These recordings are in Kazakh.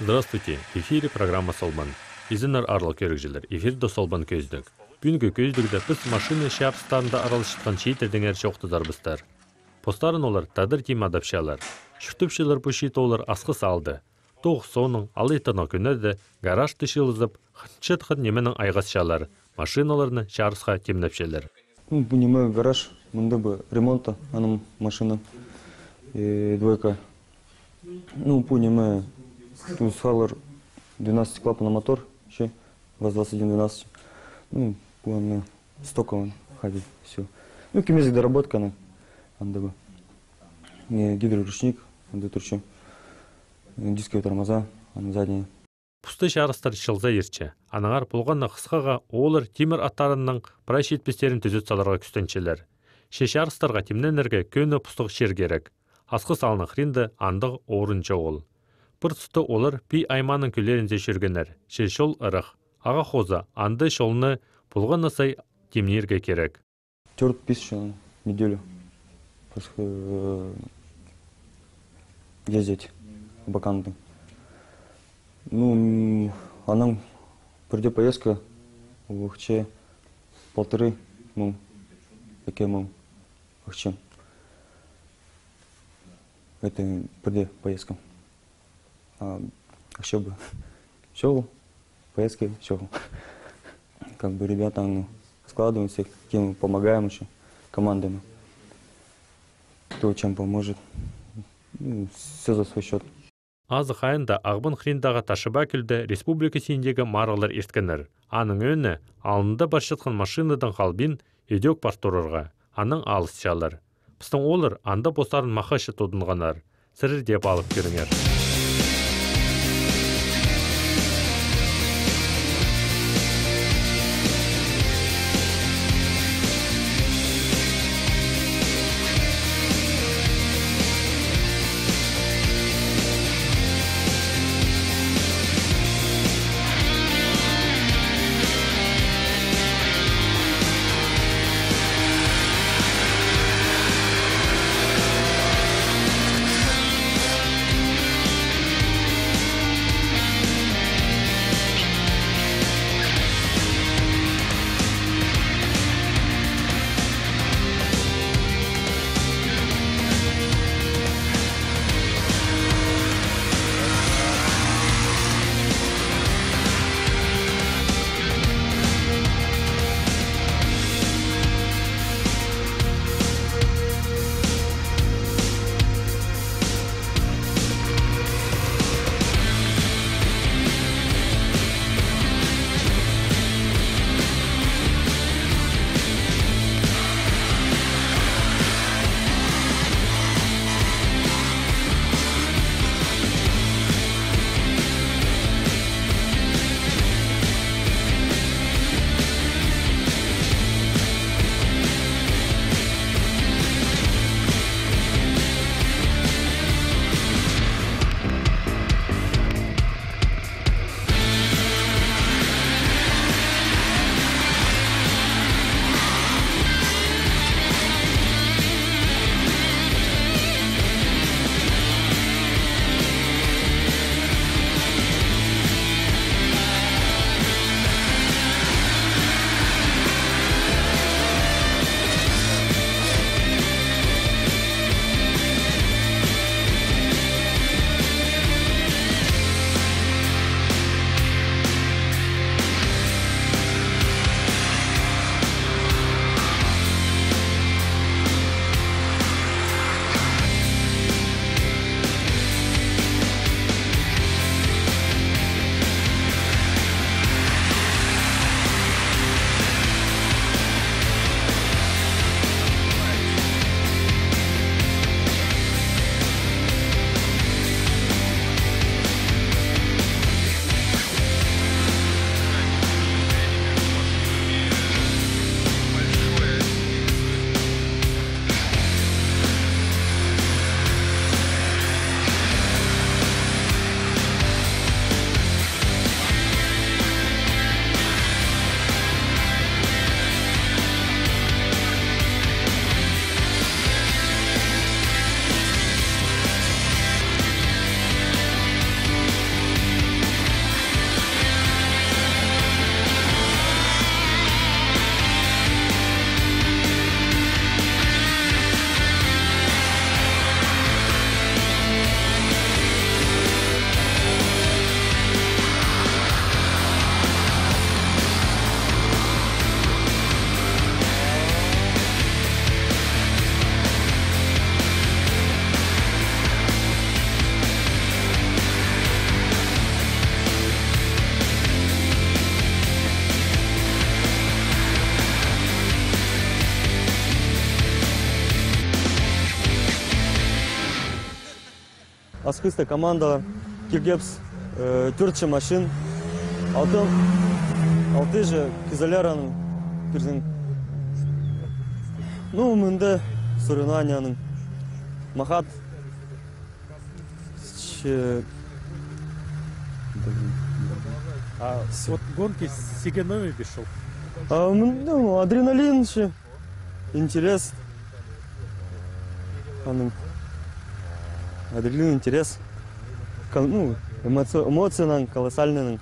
Здравствуйте, в эфире программа Солбан. Изінар арлы көрікжілер, эфирді Солбан көздік. Бүгінгі көздігді біз машины шапстарында аралышытқан шейтердің әрші оқтызарбыстар. Постарын олар тадыр тем адапшалар. Шүртіпшілер бұл шейті олар асқы салды. Тоқ соның алайтына көнерді гараж тышылызып, хынчет-хын неменің айғасшалар. Машиналарны шарысқа темнепшелер. Bu неме гараж, мында бы ремонта, анам машина двойка. По неме салар 12 клапана мотор, еще ВАЗ-2112. По стоковый ходить, все. Кемезик доработка, анда бы. Гидроручник, анда турчим. Дисковые тормоза, задние. Пусты шарыстар шылза ерчі. Анаңар болғанна қысқаға олар темір аттарының прайш етпестерін түзет саларға күстенчелер. Шарыстарға темненерге көні пустық шер керек. Асқы салыны хринді андық орынча ол. Бір тұсты олар пи айманың күлерінзе шүргенер. Шол ырық. Аға хоза анды шолыны болғанна сай темнерге керек. 4000 неделю ездить баканты. Она придет поездка в Ухче 1,5 мың, такие мың Ухче. Это придет поездка. Еще бы. Шел, поездки, шел. Как бы ребята складываемся, кем помогаем еще командами. Кто чем поможет. Все за свой счет. Азы қайында ағбын хриндағы ташыба күлді республика сендегі марғылар ерткенер. Аның өні алында баршытқан машинадан қалбин едек партурырға. Аның алыс шалар. Пістің олар анда бостарын мақашы тодынғанар. Сірір деп алып көріңер. Аскыста команда Киргепс 4 машин. Алты же Кизаляраның кірзін. Ну, мында соревнованияның махат. Вот гонки себе новый пришел. Ну, адреналин, интерес. Адреналин, интерес. Ну, эмоции колоссальные.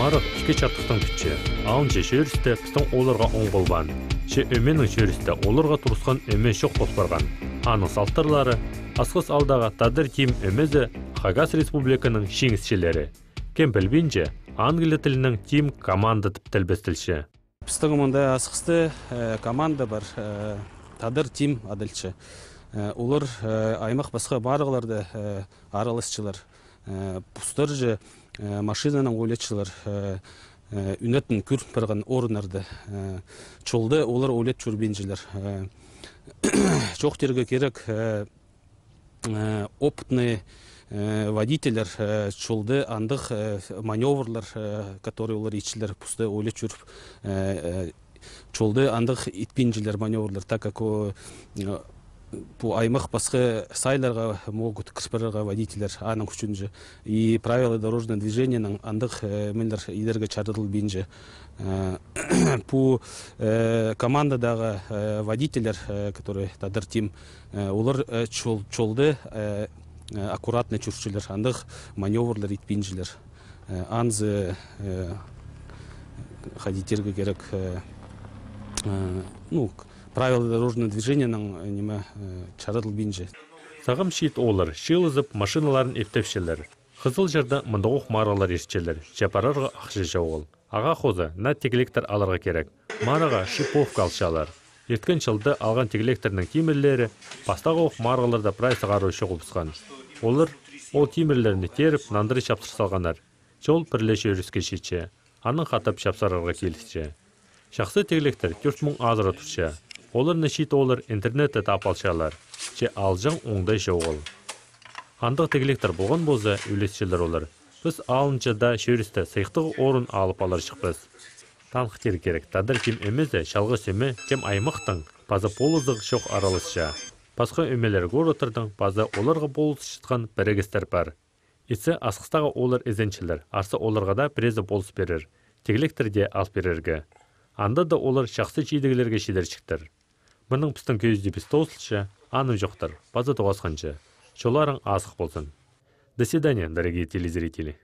Марық ішкі чаттықтың күтші. Алыншы шөрісті пістің оларға оң болбан. Ше өменің шөрісті оларға тұрысқан өме шоқ қоспарған. Аның салттырлары, асқыс алдағы тадыр тим өмезі Хагас Республиканың шеңісшілері. Кемпіл бенже, Англия тілінің тим команда тіптілбестілші. Пістің мұнда асқысты команда бар, тадыр тим адылшы. Олар аймақ басқа барғыларды аралысшылар. Пұстар же машинаның ойлетшілер үнетін күр бірген орынарды. Чолды олар ойлет жүрбенжілер. Жоқ терге керек опытный водителер чолды андық маневрлар, которые олар итшілер пұсты ойлет жүріп. Чолды андық итпенжілер маневрлар, так как по аймақ басқа сайларға могут кірспірарға водителер аның күшінжі. И правила дорожного движения андық мендер идерге чардыл бенжі. По командадағы водителер, которые тадыр тим, олар чолды аккуратный жүршілер, андық маневрлар итпенжілер. Анзы ходитерге керек, правила дорожного движения неме чарыдыл бинже. Сағым шет олар, шилызып машиналарын ептепшелер. Қызыл жерді мұндағық маралар ешчелер, жапарарға ақшы жауғыл. Аға қозы, на тегелектер аларға керек. Мараға шиповка алшалар. Ерткен жылды алған тегелектерінің темірлері, бастағы оқ мараларда прай сағару шоғылпысқан. Олар, ол темірлеріні теріп, нандыры шапсыр салғанар. Жол бірлеші өріске шетші, аның қатып шапсарарға келісші. Шақсы тегелектер 4000 азыра тұршы. Олар нәшет олар интернетті тапалшалар, че алжың оңдай жауғыл. Андық тегелектер болған болса, өлесшілер олар. Біз алыншыда шөрісті сайқтығы орын алып алар шықпыз. Танық тер керек, тадыр кем өмезі, шалғы сөмі, кем аймақтың, базы полызық шоқ аралысша. Басқа өмелер ғор отырдың, базы оларға болыс шытқан бірігістер бар. Есі асқыстағы олар езеншілер, арсы оларға да презі болыс берір, тегелектерде ал берерге. Анда да олар шақсы чейдігілерге шедер шықтыр. Бұның пістің көзді біз тоғысылшы, аным жоқтыр, базы тоғасқаншы. Шоларың асық болсын. До свидания, дорогие телезрители.